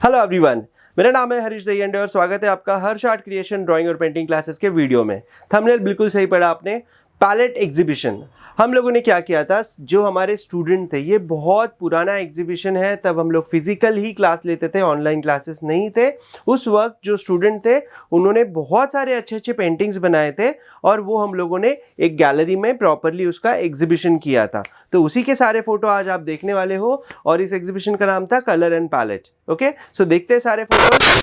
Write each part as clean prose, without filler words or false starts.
Hello everyone, मेरा नाम है हरीश दहीहंडे और स्वागत है आपका हर्ष आर्ट क्रिएशन ड्राइंग और पेंटिंग क्लासेस के वीडियो में। थंबनेल बिल्कुल सही पढ़ा आपने। पैलेट एग्जीबिशन हम लोगों ने क्या किया था, जो हमारे स्टूडेंट थे, ये बहुत पुराना एग्जीबिशन है। तब हम लोग फिजिकल ही क्लास लेते थे, ऑनलाइन क्लासेस नहीं थे। उस वक्त जो स्टूडेंट थे उन्होंने बहुत सारे अच्छे अच्छे पेंटिंग्स बनाए थे और वो हम लोगों ने एक गैलरी में प्रॉपरली उसका एग्जीबिशन किया था। तो उसी के सारे फोटो आज आप देखने वाले हो और इस एग्जीबिशन का नाम था कलर एंड पैलेट। ओके, सो देखते हैं सारे फोटो।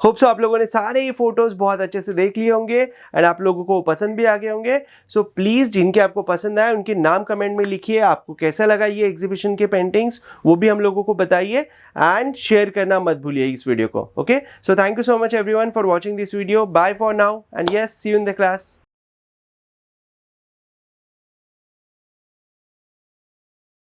होप सो आप लोगों ने सारे ये फोटोज बहुत अच्छे से देख लिए होंगे एंड आप लोगों को पसंद भी आ गए होंगे। सो प्लीज़ जिनके आपको पसंद आए उनके नाम कमेंट में लिखिए, आपको कैसा लगा ये एग्जीबिशन के पेंटिंग्स वो भी हम लोगों को बताइए एंड शेयर करना मत भूलिए इस वीडियो को। Okay, so thank you so much everyone for watching this video. Bye for now and yes, see you in the class.